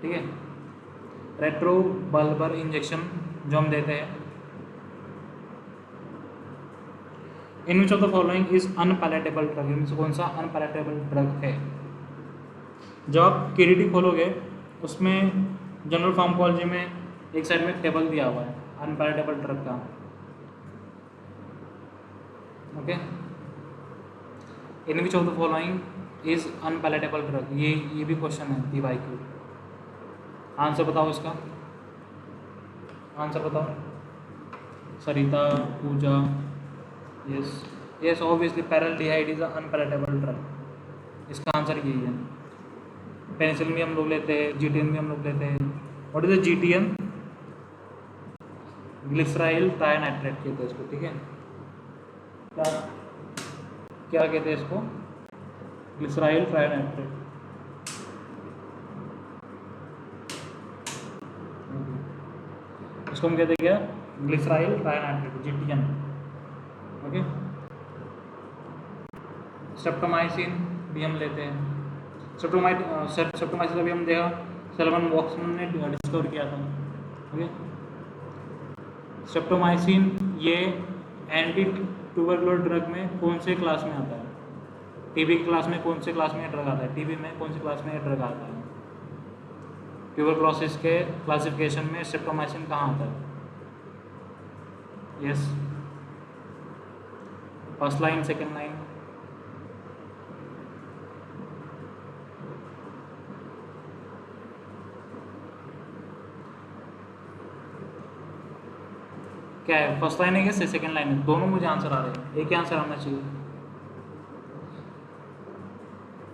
ठीक है। रेट्रो बल्बर इंजेक्शन जो हम देते हैं, in which of the following is unpalatable drug, इनमें से कौन सा अनपैलेटेबल ड्रग है? जब आप केडीटी खोलोगे उसमें जनरल फार्माकोलॉजी में एक साइड में टेबल दिया हुआ है अनपैलेटेबल ड्रग का, okay. In which of the following is unpalatable drug, ये भी क्वेश्चन है PYQ। आंसर बताओ इसका, आंसर बताओ। Sarita, Pooja, yes obviously paraldehyde is unpalatable drug, इसका आंसर यही है। पेनिसिलिन भी हम लोग लेते हैं, GTN भी हम लोग लेते हैं। What is the GTN? Glyceryl trinitrate कहते हैं इसको, ठीक है। क्या कहते हैं इसको? Glyceryl trinitrate. इसको हम कहते हैं क्या? Glyceryl trinitrate, GTN, okay. Streptomycin भी हम लेते हैं, स्ट्रेप्टोमाइसिन अभी हम देखा सैल्मन वॉक्समैन ने डिस्कवर किया था, ओके। स्ट्रेप्टोमाइसिन ये एंटी ट्यूबरकुलर ड्रग में कौन से क्लास में आता है? टीबी क्लास में कौन से क्लास में ड्रग आता है? टीबी में कौन सी क्लास में ड्रग आता है? ट्यूबरकुलोसिस के क्लासिफिकेशन में स्ट्रेप्टोमाइसिन कहाँ आता है? Yes, first line, second line, क्या है? फर्स्ट लाइन है क्या सेकेंड लाइन है? दोनों मुझे आंसर आ रहे हैं, एक ही आंसर आना चाहिए।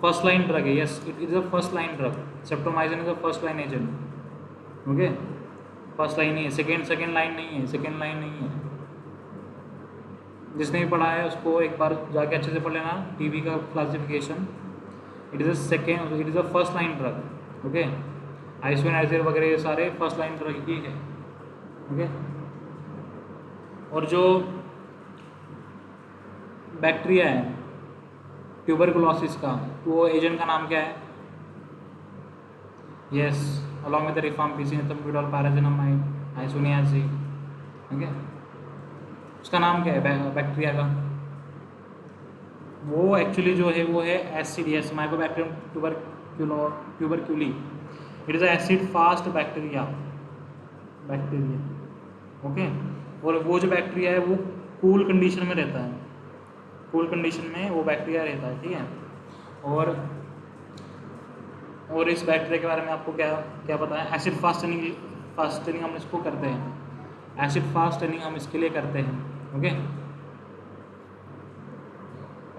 फर्स्ट लाइन ड्रग है, yes it is a first line drug, streptomycin is a first line agent, okay. First line ही है, सेकेंड लाइन नहीं है, सेकेंड लाइन नहीं है। जिसने भी पढ़ा है उसको एक बार जाके अच्छे से पढ़ लेना टीबी का classification. It is a first line drug, okay. Isoniazid वगैरह ये सारे फर्स्ट लाइन ड्रग ही है, ओके। और जो बैक्टीरिया है ट्यूबरकुलोसिस का, वो एजेंट का नाम क्या है? Yes, along with the rifampicin, ethambutol, pyrazinamide, isoniazid. Okay, उसका नाम क्या है बैक्टीरिया का? वो एक्चुअली जो है वो है एसिडियस mycobacterium tuberculi. It is acid fast bacteria. Okay, और वो जो बैक्टीरिया है वो कूल कंडीशन में रहता है. कूल कंडीशन में वो बैक्टीरिया रहता है. ठीक है, और इस बैक्टीरिया के बारे में आपको क्या क्या पता है? एसिड फास्टनिंग हम इसको करते हैं. एसिड फास्टनिंग हम इसके लिए करते हैं. ओके,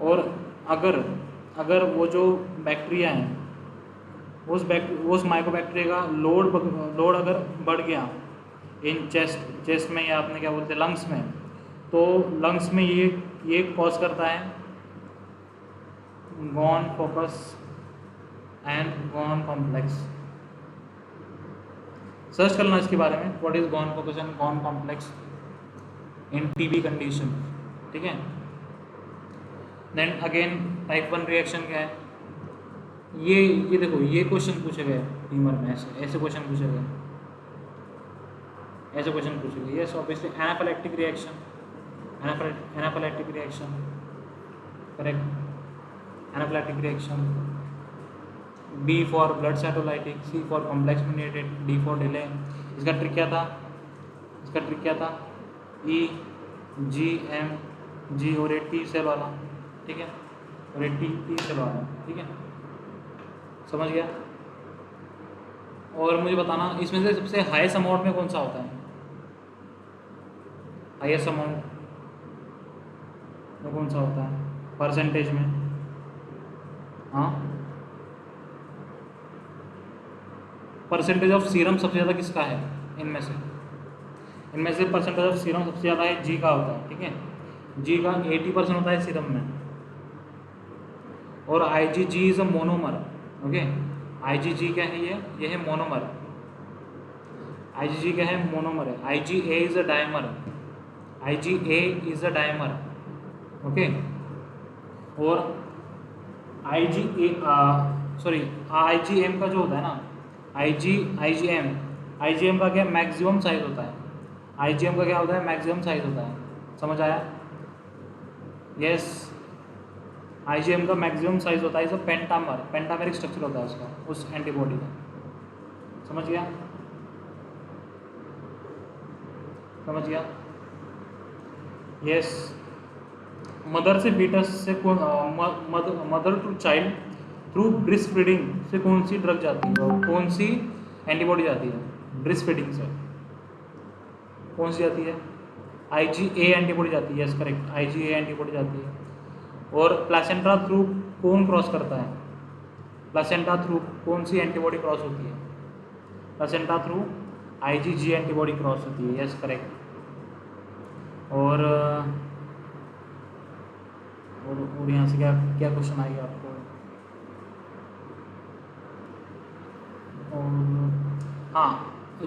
और अगर वो जो बैक्टीरिया है उस माइकोबैक्टीरिया का लोड अगर बढ़ गया इन चेस्ट में, या आपने क्या बोलते हैं लंग्स में, तो लंग्स में ये कॉज करता है gone focus and gone complex. Search करना इसके बारे में, what is gone focus and gone complex in TB condition. ठीक है, देन अगेन टाइप 1 रिएक्शन क्या है? ये देखो, ये क्वेश्चन पूछे गए टीमर में, ऐसे क्वेश्चन पूछे गए. Yes, obviously anaphylactic reaction. Correct, anaphylactic reaction. B for blood cytolytic, C for complex mediated, D for delay. इसका ट्रिक क्या था? ई जी एम जी, और ये टी सेल वाला. ठीक है, और ये टी सेल वाला. ठीक है, समझ गया? और मुझे बताना इसमें से सबसे हाईएस्ट अमाउंट में कौन सा होता है? हाईएस्ट अमाउंट में कौन सा होता है परसेंटेज में? हाँ, परसेंटेज ऑफ सीरम सबसे ज़्यादा किसका है इनमें से परसेंटेज ऑफ सीरम सबसे ज़्यादा है जी का होता है. ठीक है, जी का 80% होता है सीरम में. और IgG is a monomer. Okay, IgG क्या है? ये है मोनोमर. IgG क्या है? मोनोमर है. IgA is a dimer. Okay, और IgM का जो होता है ना, IgM का क्या मैक्सिमम साइज होता है. IgM का क्या होता है? मैक्सिमम साइज होता है. समझ आया? यस, IgM का मैक्सिमम साइज होता है. इस पेंटामेरिक स्ट्रक्चर होता है उसका, उस एंटीबॉडी का. समझ गया? यस, मदर से फीटस से mother to child through breast feeding से कौन सी ड्रग जाती है, कौन सी एंटीबॉडी जाती है? ब्रेस्ट फीडिंग से कौन सी जाती है? IgA एंटीबॉडी जाती है. यस, करेक्ट, IgA एंटीबॉडी जाती है. और प्लासेंटा थ्रू कौन क्रॉस करता है? प्लासेंटा थ्रू कौन सी एंटीबॉडी क्रॉस होती है? Placenta through IgG antibody cross होती है. Yes, correct. और यहाँ से क्या क्वेश्चन आएगा आपको? और हाँ,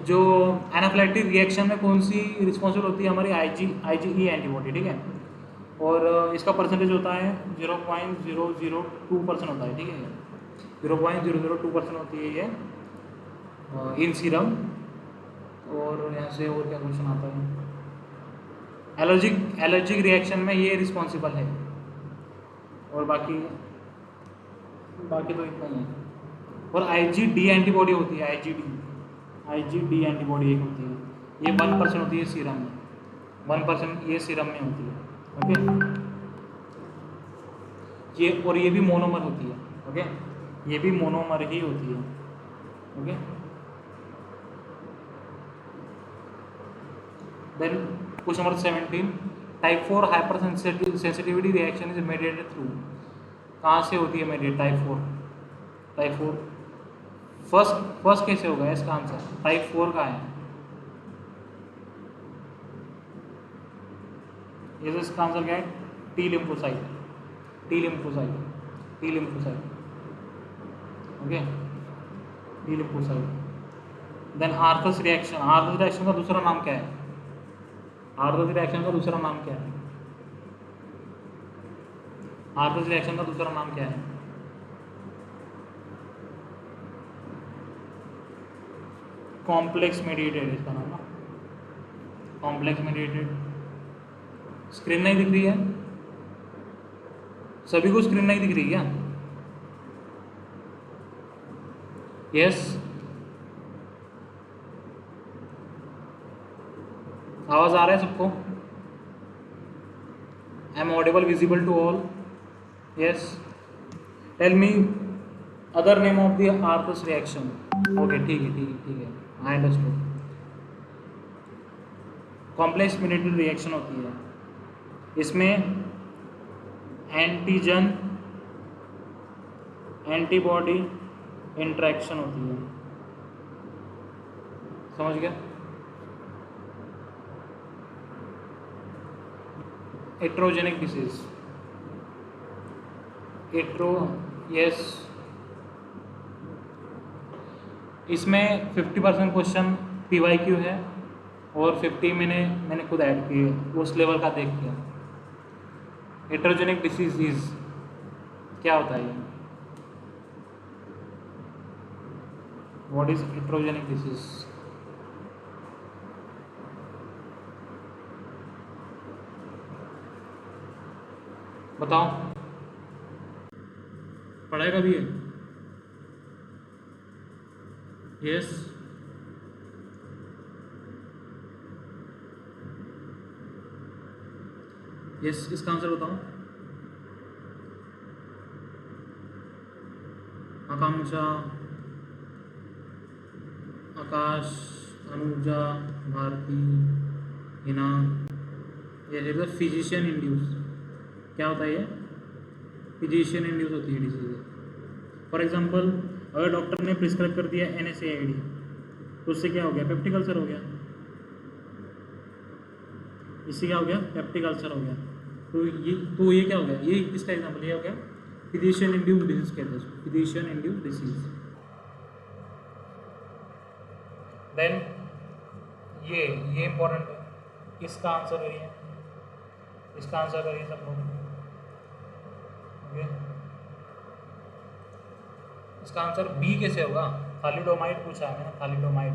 जो एनाफिलैक्टिक रिएक्शन में कौन सी रिस्पॉन्सिबल होती है? हमारी IgE एंटीबॉडी. ठीक है, और इसका परसेंटेज होता है 0.002% होता है. ठीक है, 0.002% होती है ये इन सीरम. और यहाँ से और क्या क्वेश्चन आता है? एलर्जिक रिएक्शन में ये रिस्पॉन्सिबल है. और बाकी तो इतना ही है. और IgD एंटीबॉडी होती है. IgD एंटीबॉडी एक होती है, ये 1% होती है सीरम में. 1% ये सीरम में होती है. ओके, ये भी मोनोमर होती है. ओके, ये भी मोनोमर ही होती है. Okay, then question number 17, type 4 hypersensitivity reaction is mediated through. कहाँ से होती है मेडिएट? टाइप 4 फर्स्ट कैसे होगा इसका आंसर? टाइप 4 का है. ये इसका आंसर क्या है? T lymphocyte. Okay, T lymphocyte. Then Arthus reaction का दूसरा नाम क्या है? आर्थस रिएक्शन का दूसरा नाम क्या है? कॉम्प्लेक्स मेडिएटेड इसका नाम ना, कॉम्प्लेक्स मेडिएटेड। स्क्रीन नहीं दिख रही है सभी को? स्क्रीन नहीं दिख रही क्या? यस, आवाज आ रहा है सबको? Am audible visible to all? Yes, tell me other name of the Arthus reaction. Okay, ठीक है ठीक है ठीक है, I understood. Complex mediated reaction होती है, इसमें एंटीजन एंटीबॉडी इंटरेक्शन होती है, समझ गया? हेट्रोजेनिक डिसीज, यस, इसमें 50% क्वेश्चन PYQ है और 50 मैंने खुद ऐड किए, उस लेवल का देख के। हेट्रोजेनिक डिसीज क्या होता है? What is heterogenic disease? बताओ, पढ़ाई का भी है? यस, यस, इसका आंसर बताओ। आकांक्षा, आकाश, अनुजा, भारती, हिना, ये फिजिशियन इंड्यूस। क्या होता है ये? फिजिशियन इंड्यूस होती है डिजीज। फॉर एग्जांपल, अगर डॉक्टर ने प्रिस्क्राइब कर दिया NSAID, तो उससे क्या हो गया? पेप्टिक अल्सर हो गया। इससे क्या हो गया? पेप्टिक अल्सर हो गया। तो ये क्या हो गया? ये इसका एग्जांपल ये हो गया, फिजिशियन इंड्यूस डिजीज कहते हैं, फिजिशियन इंड्यूस डिजीज। देन ये इंपॉर्टेंट है, इसका आंसर करिए, इसका आंसर करिए सब लोग। इसका आंसर बी कैसे होगा? थालिडोमाइड पूछा है मैंने, थालिडोमाइड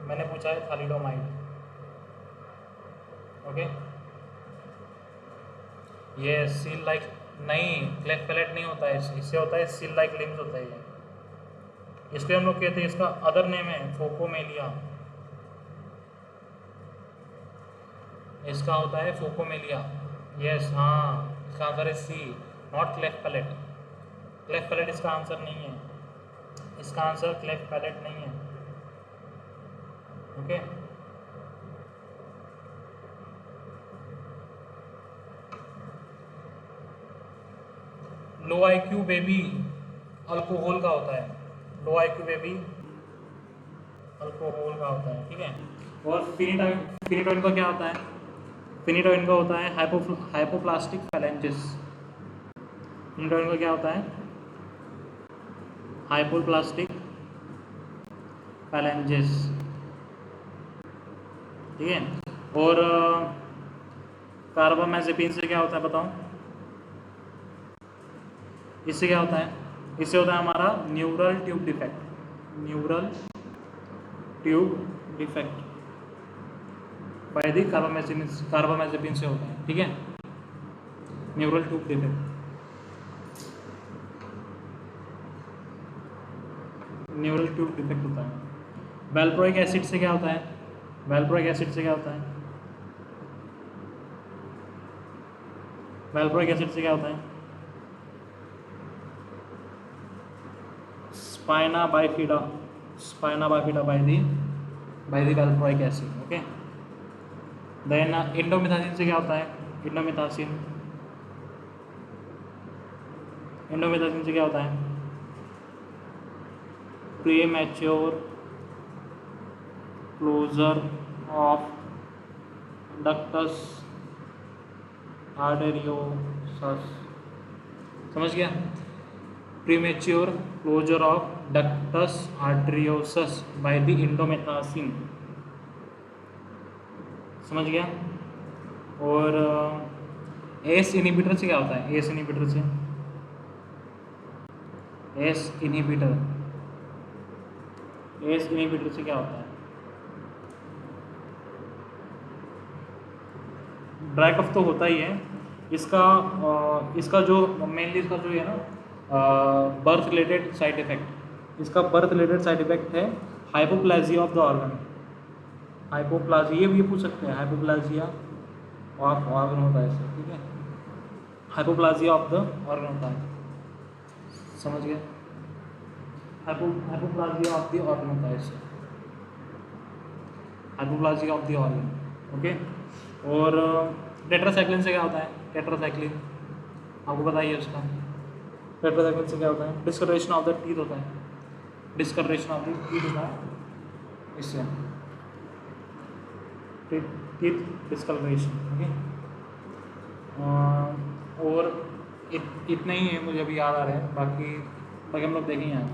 मैंने पूछा है, थालिडोमाइड। ओके, ये सील लाइक नहीं, क्लेफ्ट पैलेट नहीं होता है, इससे होता है सील लाइक लिम्स होता है ये, इसलिए हम लोग कहते हैं इसका अदर नेम है फोकोमेलिया। इसका होता है फोकोमेलिया। यस, हाँ, इसका आंसर है C, not cleft palate. Cleft palate इसका आंसर नहीं है, इसका आंसर क्लेफ्ट पैलेट नहीं है। Okay, low IQ baby alcohol का होता है, लो IQ बेबी अल्कोहल का होता है, ठीक है। और फिनिटोइन का क्या होता है? फिनिटोइन का होता है हाइपोप्लास्टिक फैलेंजेस। फिनिटोइन का क्या होता है? हाइपोप्लास्टिक फैलेंजेस, ठीक है। और कार्बामेजेपिन से क्या होता है बताओ? इससे क्या होता है? इससे होता है हमारा neural tube defect, neural tube defect by the carbamazepine से होता है, ठीक है, neural tube defect. Neural tube defect होता है। वैल्प्रोइक एसिड से क्या होता है? वैल्प्रोइक एसिड से क्या होता है? वैल्प्रोइक एसिड से क्या होता है? Spina bifida by the valproic acid, okay. Then indomethacin से क्या होता है? इंडोमिथासिन से क्या होता है? Premature closure of ductus arteriosus, समझ गया? Premature closure of ductus arteriosus by the indomethacin, समझ गया? और एस इनहिबिटर से क्या होता है? एस इनहिबिटर एस इनहिबिटर से क्या होता है? ड्राई कफ तो होता ही है। इसका जो मेनली इसका जो है ना बर्थ रिलेटेड साइड इफेक्ट, इसका बर्थ रिलेटेड साइड इफेक्ट है hypoplasia of the organ. Hypoplasia ये भी पूछ सकते हैं, हाइपोप्लाजिया ऑफ ऑर्गन होता है इससे, ठीक है। हाइपोप्लाजिया ऑफ द ऑर्गन होता है, समझ गए? हाइपोप्लाजिया ऑफ द ऑर्गन होता है इससे, hypoplasia of the organ, okay. और टेट्रासाइक्लिन से क्या होता है? टेट्रासाइक्लिन आपको बताइए उसका। टेट्रासाइक्लिन से क्या होता है? डिस्कलरेशन ऑफ द टीथ होता है, डिस्कलरेशन ऑफ द टीथ होता है इससे, टीथ डिस्कलरेशन, ओके। और इतना ही है मुझे अभी याद आ रहा है, बाकी हम लोग देखेंगे यहाँ।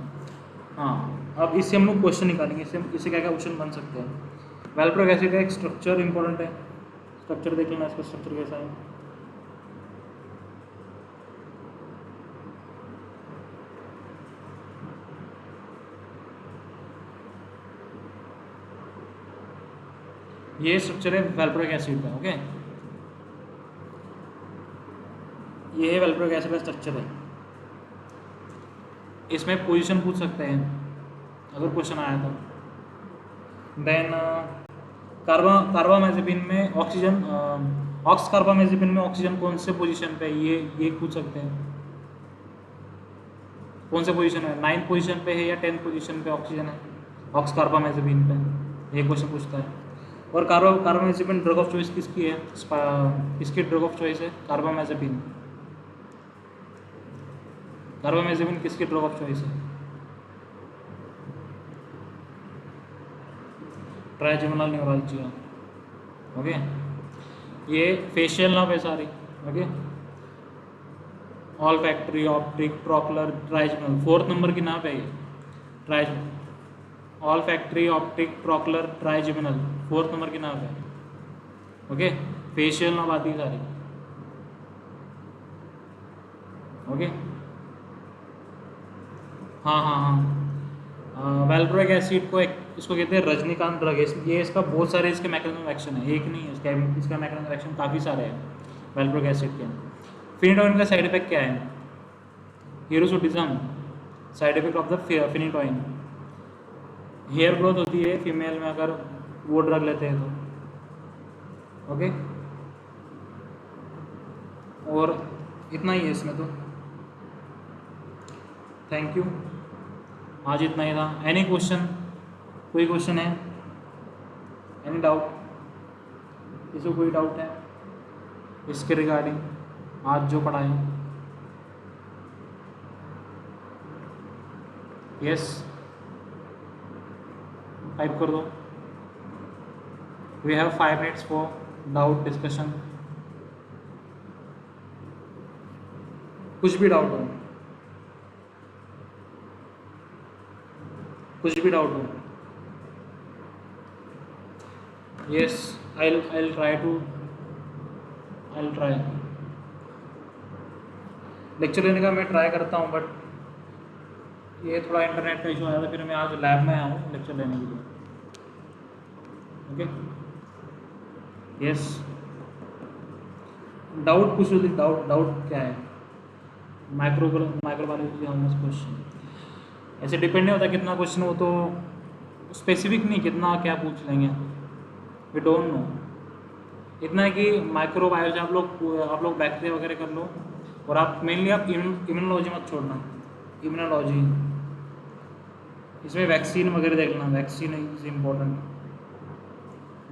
हाँ, अब इससे हम लोग क्वेश्चन निकालेंगे, इससे क्या क्या क्वेश्चन बन सकते हैं। वेल्प्रोइक एसिड का एक स्ट्रक्चर इंपॉर्टेंट है, स्ट्रक्चर देख लेना, इसका स्ट्रक्चर कैसा है। ये स्ट्रक्चर है वेल्प्रोइक एसिड का, ओके। ये है वेल्प्रोइक एसिड का स्ट्रक्चर है। इसमें पोजीशन पूछ सकते हैं अगर क्वेश्चन आया तो। देन कार्बामेजेपिन में ऑक्सीजन, ऑक्स कार्बामेजेपिन में ऑक्सीजन कौन से पोजीशन पे है, ये पूछ सकते हैं। कौन से पोजीशन है, 9th पोजीशन पे है या 10th पोजीशन पे ऑक्सीजन है ऑक्स कार्बामेजेपिन पे, ये क्वेश्चन पूछता है। और कार्बामेजेपिन ड्रग ऑफ चॉइस किसकी है? किसकी ड्रग ऑफ चॉइस है? कार्बामेजेपिन। कार्बामेजेपिन किसकी ड्रग ऑफ चॉइस है? Trigeminal neuralgia, okay. ये फेशियल नर्व है सारी, okay. Olfactory, optic, trochlear, trigeminal, 4th number की नाम है ये, trigeminal. Olfactory, optic, trochlear, trigeminal, 4th number की नाम है, ओके। फेशियल नर्व आती है सारी, ओके। हाँ, वेल्प्रोइक एसिड को इसको कहते हैं रजनीकांत ड्रग है। ये इसका बहुत सारे इसके मैकेनिज्म ऑफ एक्शन है, एक नहीं है इसका मैकेनिज्म ऑफ एक्शन काफ़ी सारे हैं वेल्प्रोइक एसिड के। फिनिटोइन का साइड इफेक्ट क्या है? Hirsutism, side effect of the phenytoin. Hair growth होती है फीमेल में अगर वो ड्रग लेते हैं तो, ओके। और इतना ही है इसमें तो। थैंक यू, आज इतना ही था। एनी क्वेश्चन, कोई क्वेश्चन है? Any doubt? किसी को कोई डाउट है इसके रिगार्डिंग आज जो पढ़ाए? यस, टाइप कर दो। We have 5 minutes for doubt discussion. कुछ भी डाउट हो, कुछ भी डाउट हो। Yes, I'll try। लेक्चर लेने का मैं ट्राई करता हूँ, बट ये थोड़ा इंटरनेट का इशू आया था, फिर मैं आज लैब में आया हूँ लेक्चर लेने के लिए, ओके। यस, डाउट पूछ लो। डाउट क्या है? माइक्रोबायोलॉजी ऑनर्स क्वेश्चन ऐसे डिपेंड नहीं होता कितना क्वेश्चन हो, तो स्पेसिफिक नहीं कितना क्या पूछ लेंगे, वी डोंट नो। इतना है कि माइक्रोबायोलॉजी आप लोग बैक्टीरिया वगैरह कर लो, और आप मेनली आप इम्यूनोलॉजी मत छोड़ना। इम्यूनोलॉजी, इसमें वैक्सीन वगैरह देख लेना, वैक्सीन इज इम्पोर्टेंट,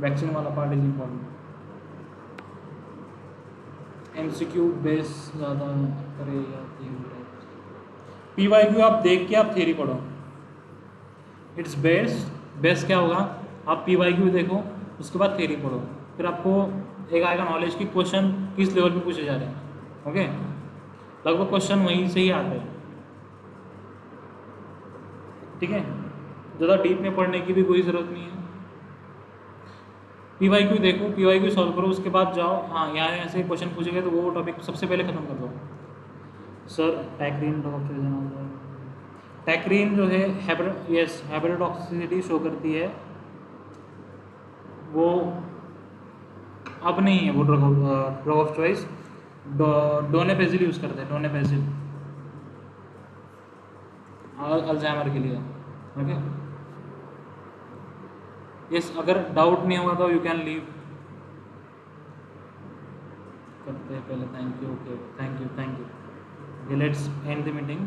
वैक्सीन वाला part is important. MCQ base ज़्यादा करे या PYQ आप देख के आप थ्योरी पढ़ो, इट्स बेस्ट क्या होगा, आप PYQ देखो, उसके बाद थ्योरी पढ़ो, फिर आपको एक आएगा नॉलेज की क्वेश्चन किस लेवल पे पूछे जा रहे हैं, ओके। लगभग क्वेश्चन वहीं से ही आते हैं, ठीक है। ज़्यादा डीप में पढ़ने की भी कोई ज़रूरत नहीं है। PYQ देखो, PYQ सॉल्व करो, उसके बाद जाओ, हाँ यहाँ ऐसे क्वेश्चन पूछेंगे तो वो टॉपिक सबसे पहले ख़त्म कर दो। सर टैक्रीन टैक्रीन जो है हेपेटोटॉक्सिसिटी शो करती है, वो अब नहीं है वो ड्रग ऑफ चॉइस, डोनेपेजिल यूज़ करते हैं, डोनेपेजिल अल्जाइमर के लिए। ओके यस, अगर डाउट नहीं होगा तो यू कैन लीव करते हैं पहले। Thank you. Okay thank you. Okay let's end the meeting.